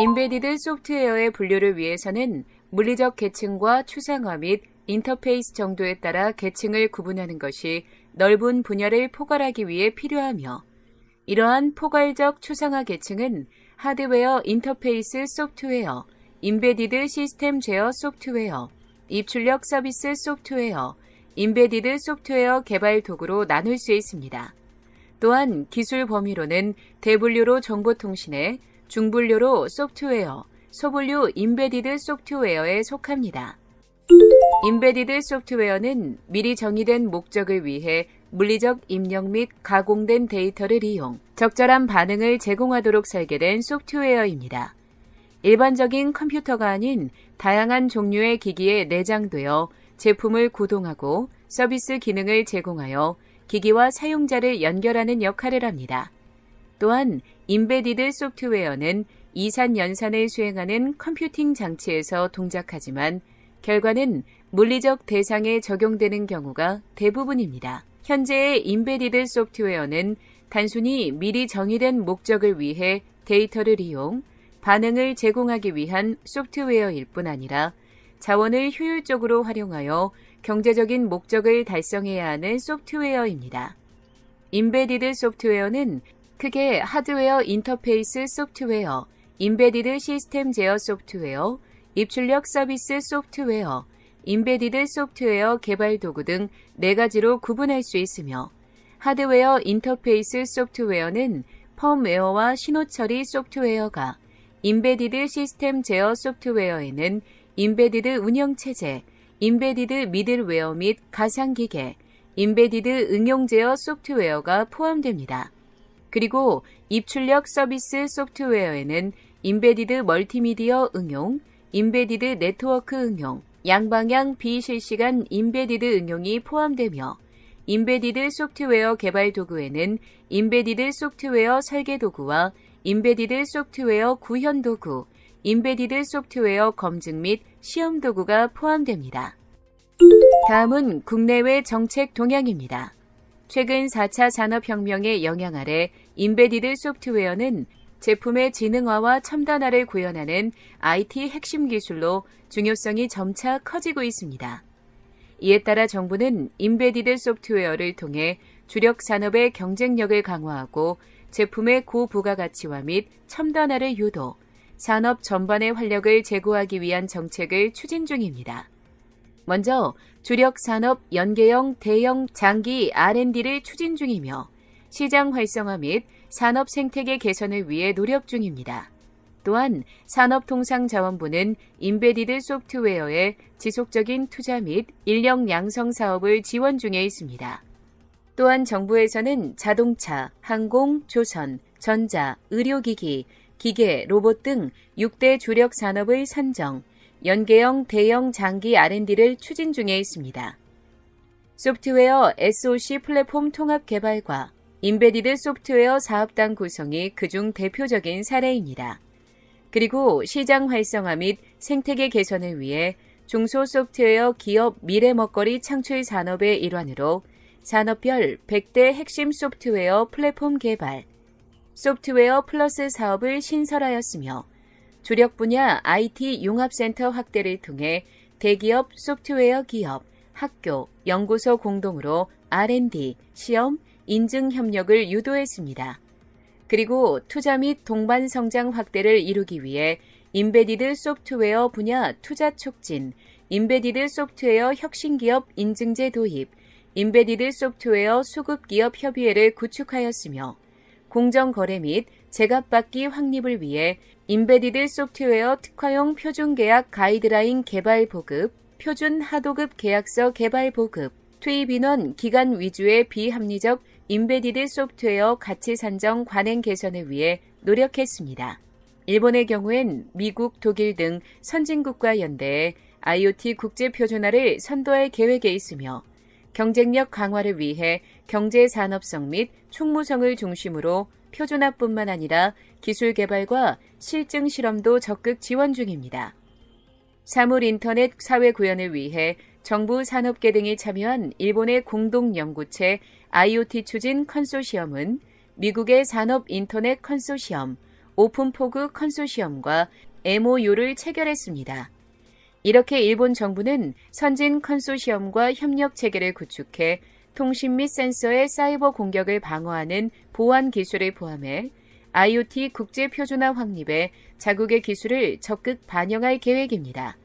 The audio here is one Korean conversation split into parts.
임베디드 소프트웨어의 분류를 위해서는 물리적 계층과 추상화 및 인터페이스 정도에 따라 계층을 구분하는 것이 넓은 분야를 포괄하기 위해 필요하며, 이러한 포괄적 추상화 계층은 하드웨어 인터페이스 소프트웨어, 임베디드 시스템 제어 소프트웨어, 입출력 서비스 소프트웨어, 임베디드 소프트웨어 개발 도구로 나눌 수 있습니다. 또한 기술 범위로는 대분류로 정보통신에, 중분류로 소프트웨어, 소분류 임베디드 소프트웨어에 속합니다. 임베디드 소프트웨어는 미리 정의된 목적을 위해 물리적 입력 및 가공된 데이터를 이용 적절한 반응을 제공하도록 설계된 소프트웨어입니다. 일반적인 컴퓨터가 아닌 다양한 종류의 기기에 내장되어 제품을 구동하고 서비스 기능을 제공하여 기기와 사용자를 연결하는 역할을 합니다. 또한 임베디드 소프트웨어는 이산 연산을 수행하는 컴퓨팅 장치에서 동작하지만 결과는 물리적 대상에 적용되는 경우가 대부분입니다. 현재의 임베디드 소프트웨어는 단순히 미리 정의된 목적을 위해 데이터를 이용 반응을 제공하기 위한 소프트웨어일 뿐 아니라 자원을 효율적으로 활용하여 경제적인 목적을 달성해야 하는 소프트웨어입니다. 임베디드 소프트웨어는 크게 하드웨어 인터페이스 소프트웨어, 임베디드 시스템 제어 소프트웨어, 입출력 서비스 소프트웨어, 임베디드 소프트웨어 개발 도구 등 4가지로 구분할 수 있으며, 하드웨어 인터페이스 소프트웨어는 펌웨어와 신호 처리 소프트웨어가, 임베디드 시스템 제어 소프트웨어에는 임베디드 운영체제, 임베디드 미들웨어 및 가상기계, 임베디드 응용 제어 소프트웨어가 포함됩니다. 그리고 입출력 서비스 소프트웨어에는 임베디드 멀티미디어 응용, 임베디드 네트워크 응용, 양방향 비실시간 임베디드 응용이 포함되며, 임베디드 소프트웨어 개발 도구에는 임베디드 소프트웨어 설계 도구와 임베디드 소프트웨어 구현 도구, 임베디드 소프트웨어 검증 및 시험 도구가 포함됩니다. 다음은 국내외 정책 동향입니다. 최근 4차 산업혁명의 영향 아래 임베디드 소프트웨어는 제품의 지능화와 첨단화를 구현하는 IT 핵심 기술로 중요성이 점차 커지고 있습니다. 이에 따라 정부는 임베디드 소프트웨어를 통해 주력 산업의 경쟁력을 강화하고 제품의 고부가가치화 및 첨단화를 유도, 산업 전반의 활력을 제고하기 위한 정책을 추진 중입니다. 먼저 주력 산업 연계형 대형 장기 R&D를 추진 중이며 시장 활성화 및 산업 생태계 개선을 위해 노력 중입니다. 또한 산업통상자원부는 임베디드 소프트웨어에 지속적인 투자 및 인력 양성 사업을 지원 중에 있습니다. 또한 정부에서는 자동차, 항공, 조선, 전자, 의료기기, 기계, 로봇 등 6대 주력 산업의 선정, 연계형 대형 장기 R&D를 추진 중에 있습니다. 소프트웨어 SOC 플랫폼 통합 개발과 임베디드 소프트웨어 사업단 구성이 그중 대표적인 사례입니다. 그리고 시장 활성화 및 생태계 개선을 위해 중소소프트웨어 기업 미래 먹거리 창출 산업의 일환으로 산업별 100대 핵심 소프트웨어 플랫폼 개발, 소프트웨어 플러스 사업을 신설하였으며 주력 분야 IT 융합센터 확대를 통해 대기업, 소프트웨어 기업, 학교, 연구소 공동으로 R&D, 시험, 인증 협력을 유도했습니다. 그리고 투자 및 동반 성장 확대를 이루기 위해 임베디드 소프트웨어 분야 투자 촉진, 임베디드 소프트웨어 혁신기업 인증제 도입, 임베디드 소프트웨어 수급기업 협의회를 구축하였으며 공정거래 및 제값받기 확립을 위해 임베디드 소프트웨어 특화용 표준계약 가이드라인 개발 보급, 표준 하도급 계약서 개발 보급, 투입 인원 기간 위주의 비합리적 임베디드 소프트웨어 가치 산정 관행 개선을 위해 노력했습니다. 일본의 경우엔 미국, 독일 등 선진국과 연대해 IoT 국제 표준화를 선도할 계획에 있으며 경쟁력 강화를 위해 경제산업성 및 총무성을 중심으로 표준화뿐만 아니라 기술 개발과 실증 실험도 적극 지원 중입니다. 사물 인터넷 사회 구현을 위해 정부 산업계 등이 참여한 일본의 공동 연구체 IoT 추진 컨소시엄은 미국의 산업 인터넷 컨소시엄, 오픈포그 컨소시엄과 MOU를 체결했습니다. 이렇게 일본 정부는 선진 컨소시엄과 협력 체계를 구축해 통신 및 센서의 사이버 공격을 방어하는 보안 기술을 포함해 IoT 국제 표준화 확립에 자국의 기술을 적극 반영할 계획입니다.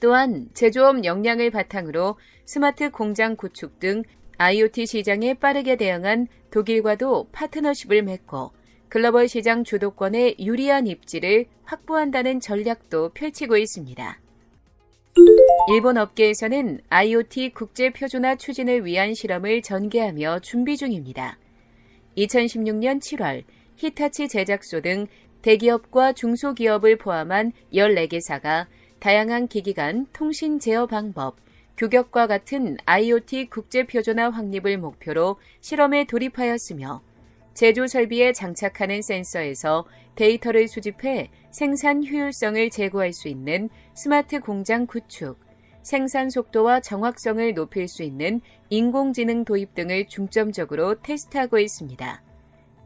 또한 제조업 역량을 바탕으로 스마트 공장 구축 등 IoT 시장에 빠르게 대응한 독일과도 파트너십을 맺고 글로벌 시장 주도권에 유리한 입지를 확보한다는 전략도 펼치고 있습니다. 일본 업계에서는 IoT 국제 표준화 추진을 위한 실험을 전개하며 준비 중입니다. 2016년 7월 히타치 제작소 등 대기업과 중소기업을 포함한 14개사가 다양한 기기 간 통신 제어 방법, 규격과 같은 IoT 국제 표준화 확립을 목표로 실험에 돌입하였으며 제조 설비에 장착하는 센서에서 데이터를 수집해 생산 효율성을 제고할 수 있는 스마트 공장 구축, 생산 속도와 정확성을 높일 수 있는 인공지능 도입 등을 중점적으로 테스트하고 있습니다.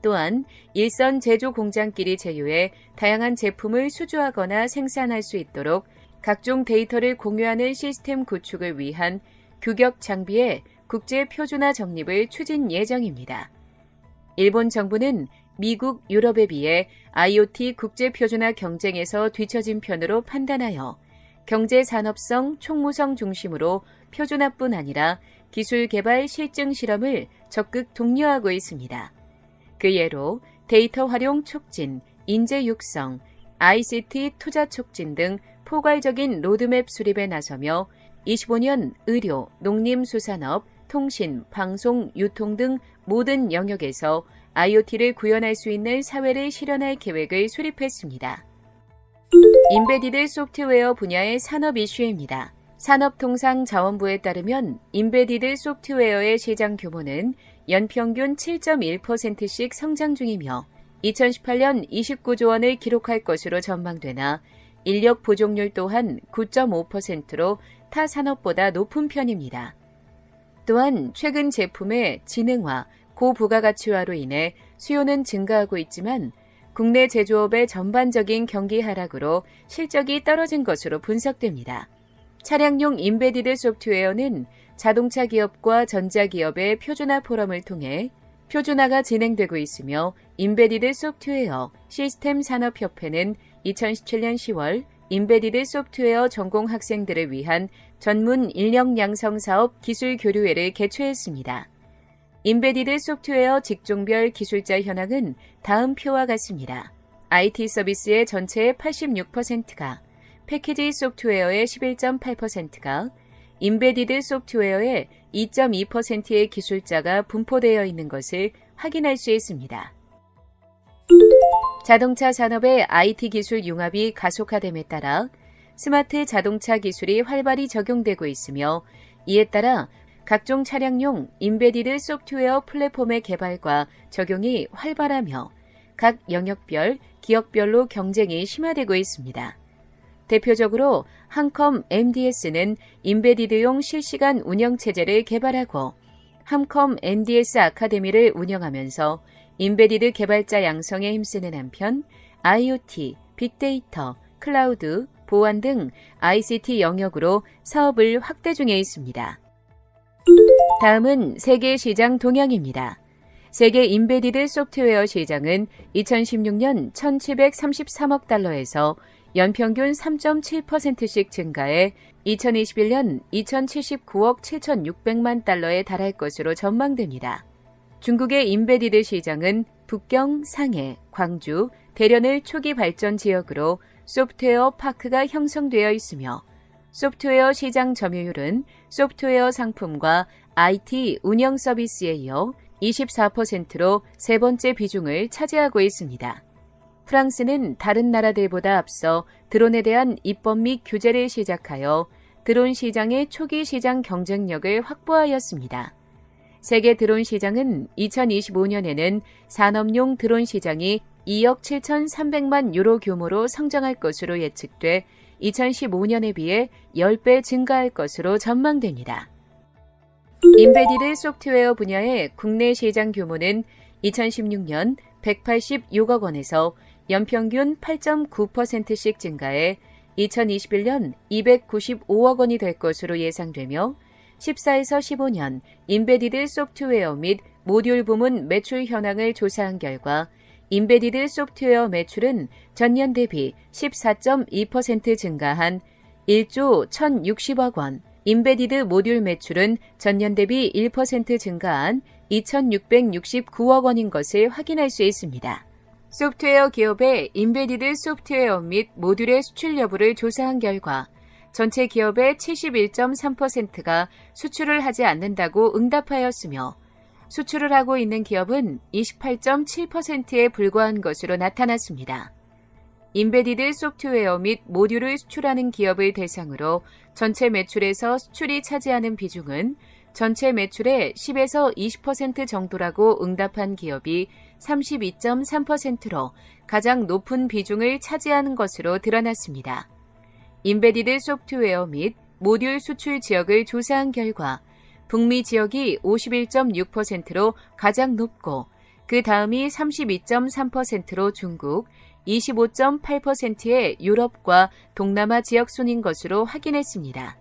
또한 일선 제조 공장끼리 제휴해 다양한 제품을 수주하거나 생산할 수 있도록 각종 데이터를 공유하는 시스템 구축을 위한 규격 장비의 국제 표준화 정립을 추진 예정입니다. 일본 정부는 미국, 유럽에 비해 IoT 국제 표준화 경쟁에서 뒤처진 편으로 판단하여 경제 산업성, 총무성 중심으로 표준화뿐 아니라 기술 개발 실증 실험을 적극 독려하고 있습니다. 그 예로 데이터 활용 촉진, 인재 육성, ICT 투자 촉진 등 포괄적인 로드맵 수립에 나서며 25년 의료, 농림수산업, 통신, 방송, 유통 등 모든 영역에서 IoT를 구현할 수 있는 사회를 실현할 계획을 수립했습니다. 인베디드 소프트웨어 분야의 산업 이슈입니다. 산업통상자원부에 따르면 인베디드 소프트웨어의 시장 규모는 연평균 7.1%씩 성장 중이며 2018년 29조 원을 기록할 것으로 전망되나 인력 부족률 또한 9.5%로 타 산업보다 높은 편입니다. 또한 최근 제품의 지능화, 고부가가치화로 인해 수요는 증가하고 있지만 국내 제조업의 전반적인 경기 하락으로 실적이 떨어진 것으로 분석됩니다. 차량용 인베디드 소프트웨어는 자동차 기업과 전자 기업의 표준화 포럼을 통해 표준화가 진행되고 있으며 인베디드 소프트웨어 시스템 산업협회는 2017년 10월 인베디드 소프트웨어 전공 학생들을 위한 전문 인력 양성 사업 기술 교류회를 개최했습니다. 인베디드 소프트웨어 직종별 기술자 현황은 다음 표와 같습니다. IT 서비스의 전체의 86%가, 패키지 소프트웨어의 11.8%가, 인베디드 소프트웨어의 2.2%의 기술자가 분포되어 있는 것을 확인할 수 있습니다. 자동차 산업의 IT 기술 융합이 가속화됨에 따라 스마트 자동차 기술이 활발히 적용되고 있으며 이에 따라 각종 차량용 인베디드 소프트웨어 플랫폼의 개발과 적용이 활발하며 각 영역별, 기업별로 경쟁이 심화되고 있습니다. 대표적으로 함컴 MDS는 인베디드용 실시간 운영체제를 개발하고 함컴 NDS 아카데미를 운영하면서 인베디드 개발자 양성에 힘쓰는 한편 IoT, 빅데이터, 클라우드, 보안 등 ICT 영역으로 사업을 확대 중에 있습니다. 다음은 세계 시장 동향입니다. 세계 인베디드 소프트웨어 시장은 2016년 1,733억 달러에서 연평균 3.7%씩 증가해 2021년 2,079억 7,600만 달러에 달할 것으로 전망됩니다. 중국의 인베디드 시장은 북경, 상해, 광주, 대련을 초기 발전 지역으로 소프트웨어 파크가 형성되어 있으며 소프트웨어 시장 점유율은 소프트웨어 상품과 IT 운영 서비스에 이어 24%로 세 번째 비중을 차지하고 있습니다. 프랑스는 다른 나라들보다 앞서 드론에 대한 입법 및 규제를 시작하여 드론 시장의 초기 시장 경쟁력을 확보하였습니다. 세계 드론 시장은 2025년에는 산업용 드론 시장이 2억 7,300만 유로 규모로 성장할 것으로 예측돼 2015년에 비해 10배 증가할 것으로 전망됩니다. 인베디드 소프트웨어 분야의 국내 시장 규모는 2016년 186억 원에서 연평균 8.9%씩 증가해 2021년 295억 원이 될 것으로 예상되며 14에서 15년 임베디드 소프트웨어 및 모듈 부문 매출 현황을 조사한 결과 임베디드 소프트웨어 매출은 전년 대비 14.2% 증가한 1조 1,060억 원, 임베디드 모듈 매출은 전년 대비 1% 증가한 2,669억 원인 것을 확인할 수 있습니다. 소프트웨어 기업의 임베디드 소프트웨어 및 모듈의 수출 여부를 조사한 결과 전체 기업의 71.3%가 수출을 하지 않는다고 응답하였으며 수출을 하고 있는 기업은 28.7%에 불과한 것으로 나타났습니다. 임베디드 소프트웨어 및 모듈을 수출하는 기업을 대상으로 전체 매출에서 수출이 차지하는 비중은 전체 매출의 10에서 20% 정도라고 응답한 기업이 32.3%로 가장 높은 비중을 차지하는 것으로 드러났습니다. 임베디드 소프트웨어 및 모듈 수출 지역을 조사한 결과 북미 지역이 51.6%로 가장 높고 그 다음이 32.3%로 중국, 25.8%의 유럽과 동남아 지역 순인 것으로 확인했습니다.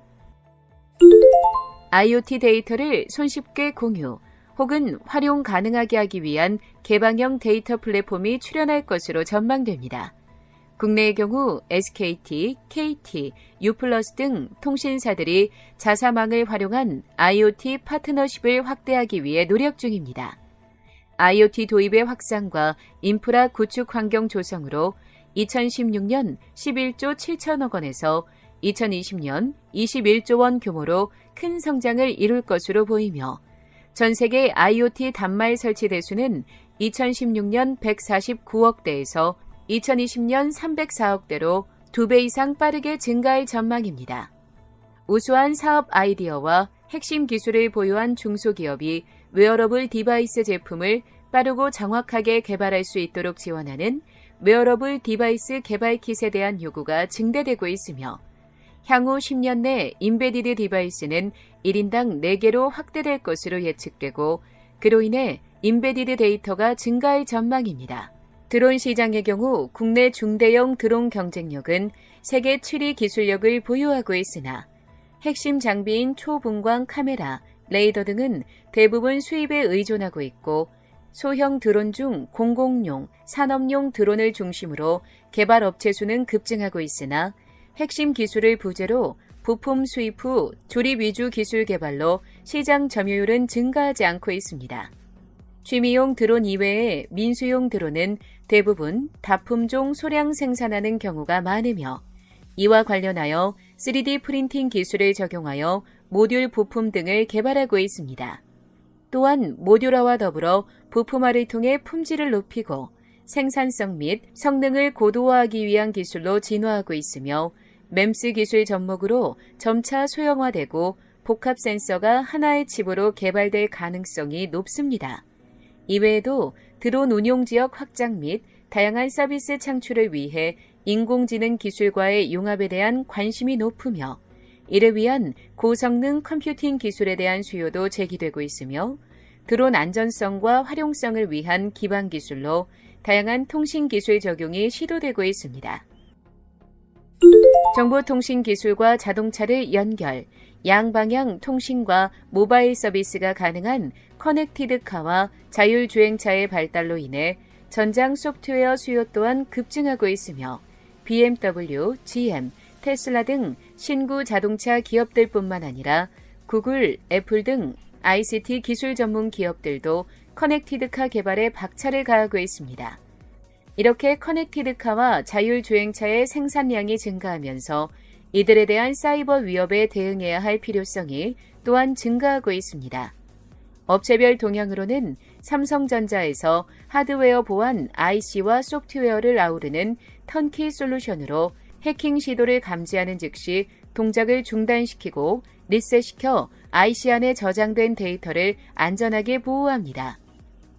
IoT 데이터를 손쉽게 공유 혹은 활용 가능하게 하기 위한 개방형 데이터 플랫폼이 출현할 것으로 전망됩니다. 국내의 경우 SKT, KT, U+ 등 통신사들이 자사망을 활용한 IoT 파트너십을 확대하기 위해 노력 중입니다. IoT 도입의 확산과 인프라 구축 환경 조성으로 2016년 11조 7천억 원에서 2020년 21조 원 규모로 큰 성장을 이룰 것으로 보이며 전 세계 IoT 단말 설치 대수는 2016년 149억 대에서 2020년 304억 대로 2배 이상 빠르게 증가할 전망입니다. 우수한 사업 아이디어와 핵심 기술을 보유한 중소기업이 웨어러블 디바이스 제품을 빠르고 정확하게 개발할 수 있도록 지원하는 웨어러블 디바이스 개발 킷에 대한 요구가 증대되고 있으며 향후 10년 내 임베디드 디바이스는 1인당 4개로 확대될 것으로 예측되고 그로 인해 임베디드 데이터가 증가할 전망입니다. 드론 시장의 경우 국내 중대형 드론 경쟁력은 세계 7위 기술력을 보유하고 있으나 핵심 장비인 초분광 카메라, 레이더 등은 대부분 수입에 의존하고 있고 소형 드론 중 공공용, 산업용 드론을 중심으로 개발 업체 수는 급증하고 있으나 핵심 기술을 부재로 부품 수입 후 조립 위주 기술 개발로 시장 점유율은 증가하지 않고 있습니다. 취미용 드론 이외의 민수용 드론은 대부분 다품종 소량 생산하는 경우가 많으며 이와 관련하여 3D 프린팅 기술을 적용하여 모듈 부품 등을 개발하고 있습니다. 또한 모듈화와 더불어 부품화를 통해 품질을 높이고 생산성 및 성능을 고도화하기 위한 기술로 진화하고 있으며 MEMS 기술 접목으로 점차 소형화되고 복합 센서가 하나의 칩으로 개발될 가능성이 높습니다. 이외에도 드론 운용 지역 확장 및 다양한 서비스 창출을 위해 인공지능 기술과의 융합에 대한 관심이 높으며 이를 위한 고성능 컴퓨팅 기술에 대한 수요도 제기되고 있으며 드론 안전성과 활용성을 위한 기반 기술로 다양한 통신 기술 적용이 시도되고 있습니다. 정보통신 기술과 자동차를 연결, 양방향 통신과 모바일 서비스가 가능한 커넥티드카와 자율주행차의 발달로 인해 전장 소프트웨어 수요 또한 급증하고 있으며 BMW, GM, 테슬라 등 신구 자동차 기업들뿐만 아니라 구글, 애플 등 ICT 기술 전문 기업들도 커넥티드카 개발에 박차를 가하고 있습니다. 이렇게 커넥티드카와 자율주행차의 생산량이 증가하면서 이들에 대한 사이버 위협에 대응해야 할 필요성이 또한 증가하고 있습니다. 업체별 동향으로는 삼성전자에서 하드웨어 보안 IC와 소프트웨어를 아우르는 턴키 솔루션으로 해킹 시도를 감지하는 즉시 동작을 중단시키고 리셋시켜 IC 안에 저장된 데이터를 안전하게 보호합니다.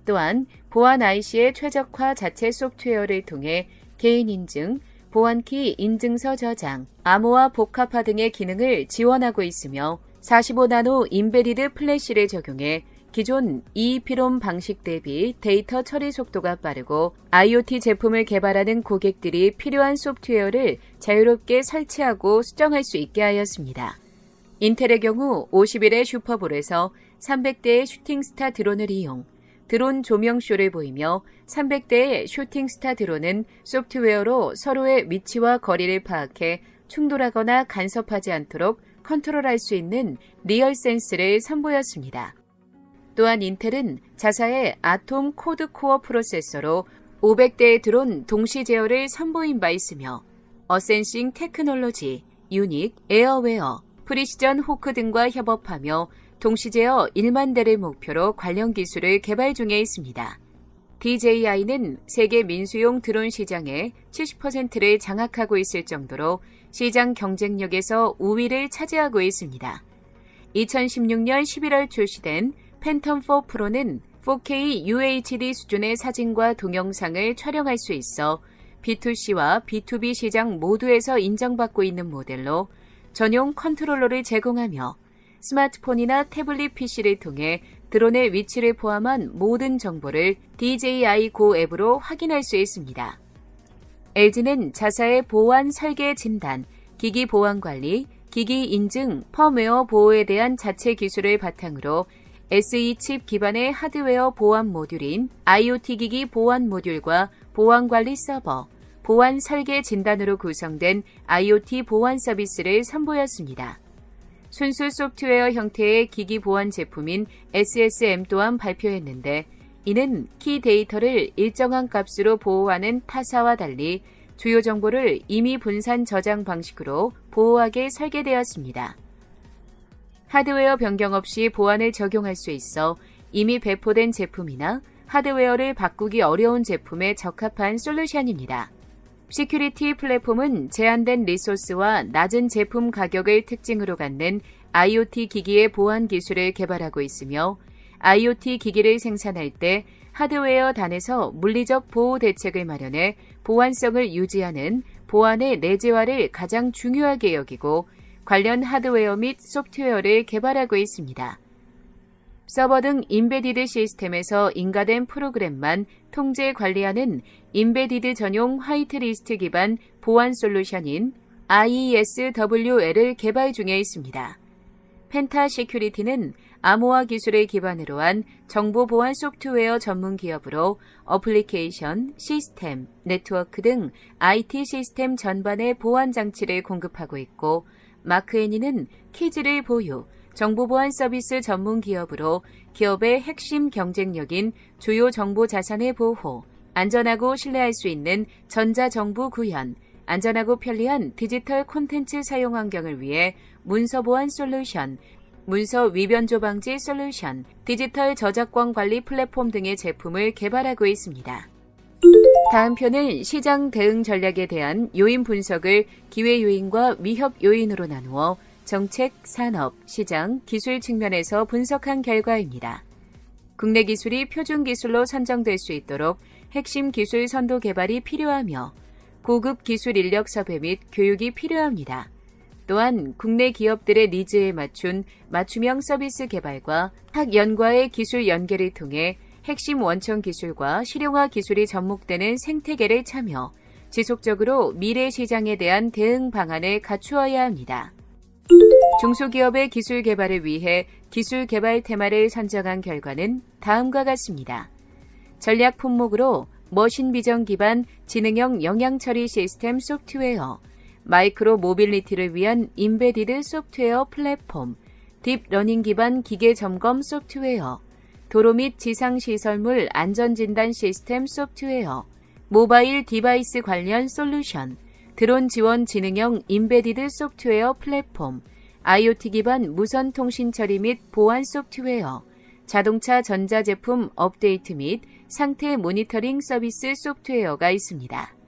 또한 보안 IC의 최적화 자체 소프트웨어를 통해 개인 인증, 보안키 인증서 저장, 암호화 복합화 등의 기능을 지원하고 있으며 45나노 임베디드 플래시를 적용해 기존 EEPROM 방식 대비 데이터 처리 속도가 빠르고 IoT 제품을 개발하는 고객들이 필요한 소프트웨어를 자유롭게 설치하고 수정할 수 있게 하였습니다. 인텔의 경우 50일의 슈퍼볼에서 300대의 슈팅스타 드론을 이용 드론 조명쇼를 보이며 300대의 슈팅스타 드론은 소프트웨어로 서로의 위치와 거리를 파악해 충돌하거나 간섭하지 않도록 컨트롤할 수 있는 리얼 센스를 선보였습니다. 또한 인텔은 자사의 아톰 코드 코어 프로세서로 500대의 드론 동시 제어를 선보인 바 있으며 어센싱 테크놀로지, 유닉, 에어웨어, 프리시전 호크 등과 협업하며 동시 제어 1만 대를 목표로 관련 기술을 개발 중에 있습니다. DJI는 세계 민수용 드론 시장의 70%를 장악하고 있을 정도로 시장 경쟁력에서 우위를 차지하고 있습니다. 2016년 11월 출시된 팬텀4 프로는 4K UHD 수준의 사진과 동영상을 촬영할 수 있어 B2C와 B2B 시장 모두에서 인정받고 있는 모델로 전용 컨트롤러를 제공하며 스마트폰이나 태블릿 PC를 통해 드론의 위치를 포함한 모든 정보를 DJI Go 앱으로 확인할 수 있습니다. LG는 자사의 보안 설계 진단, 기기 보안 관리, 기기 인증, 펌웨어 보호에 대한 자체 기술을 바탕으로 SE 칩 기반의 하드웨어 보안 모듈인 IoT 기기 보안 모듈과 보안 관리 서버, 보안 설계 진단으로 구성된 IoT 보안 서비스를 선보였습니다. 순수 소프트웨어 형태의 기기 보안 제품인 SSM 또한 발표했는데 이는 키 데이터를 일정한 값으로 보호하는 타사와 달리 주요 정보를 임의 분산 저장 방식으로 보호하게 설계되었습니다. 하드웨어 변경 없이 보안을 적용할 수 있어 이미 배포된 제품이나 하드웨어를 바꾸기 어려운 제품에 적합한 솔루션입니다. 시큐리티 플랫폼은 제한된 리소스와 낮은 제품 가격을 특징으로 갖는 IoT 기기의 보안 기술을 개발하고 있으며 IoT 기기를 생산할 때 하드웨어 단에서 물리적 보호 대책을 마련해 보안성을 유지하는 보안의 내재화를 가장 중요하게 여기고 관련 하드웨어 및 소프트웨어를 개발하고 있습니다. 서버 등 임베디드 시스템에서 인가된 프로그램만 통제 관리하는 임베디드 전용 화이트리스트 기반 보안 솔루션인 IESWL을 개발 중에 있습니다. 펜타 시큐리티는 아모아 기술을 기반으로 한 정보 보안 소프트웨어 전문 기업으로 어플리케이션, 시스템, 네트워크 등 IT 시스템 전반의 보안 장치를 공급하고 있고 마크애니는 키즈를 보유, 정보보안 서비스 전문 기업으로 기업의 핵심 경쟁력인 주요 정보 자산의 보호, 안전하고 신뢰할 수 있는 전자정보 구현, 안전하고 편리한 디지털 콘텐츠 사용 환경을 위해 문서 보안 솔루션, 문서 위변조 방지 솔루션, 디지털 저작권 관리 플랫폼 등의 제품을 개발하고 있습니다. 다음 편은 시장 대응 전략에 대한 요인 분석을 기회 요인과 위협 요인으로 나누어 정책, 산업, 시장, 기술 측면에서 분석한 결과입니다. 국내 기술이 표준 기술로 선정될 수 있도록 핵심 기술 선도 개발이 필요하며 고급 기술 인력 섭외 및 교육이 필요합니다. 또한 국내 기업들의 니즈에 맞춘 맞춤형 서비스 개발과 학연과의 기술 연계를 통해 핵심 원천 기술과 실용화 기술이 접목되는 생태계를 참여, 지속적으로 미래 시장에 대한 대응 방안을 갖추어야 합니다. 중소기업의 기술 개발을 위해 기술 개발 테마를 선정한 결과는 다음과 같습니다. 전략 품목으로 머신 비전 기반 지능형 영양 처리 시스템 소프트웨어, 마이크로 모빌리티를 위한 임베디드 소프트웨어 플랫폼, 딥러닝 기반 기계 점검 소프트웨어, 도로 및 지상 시설물 안전 진단 시스템 소프트웨어, 모바일 디바이스 관련 솔루션, 드론 지원 지능형 임베디드 소프트웨어 플랫폼, IoT 기반 무선 통신 처리 및 보안 소프트웨어, 자동차 전자제품 업데이트 및 상태 모니터링 서비스 소프트웨어가 있습니다.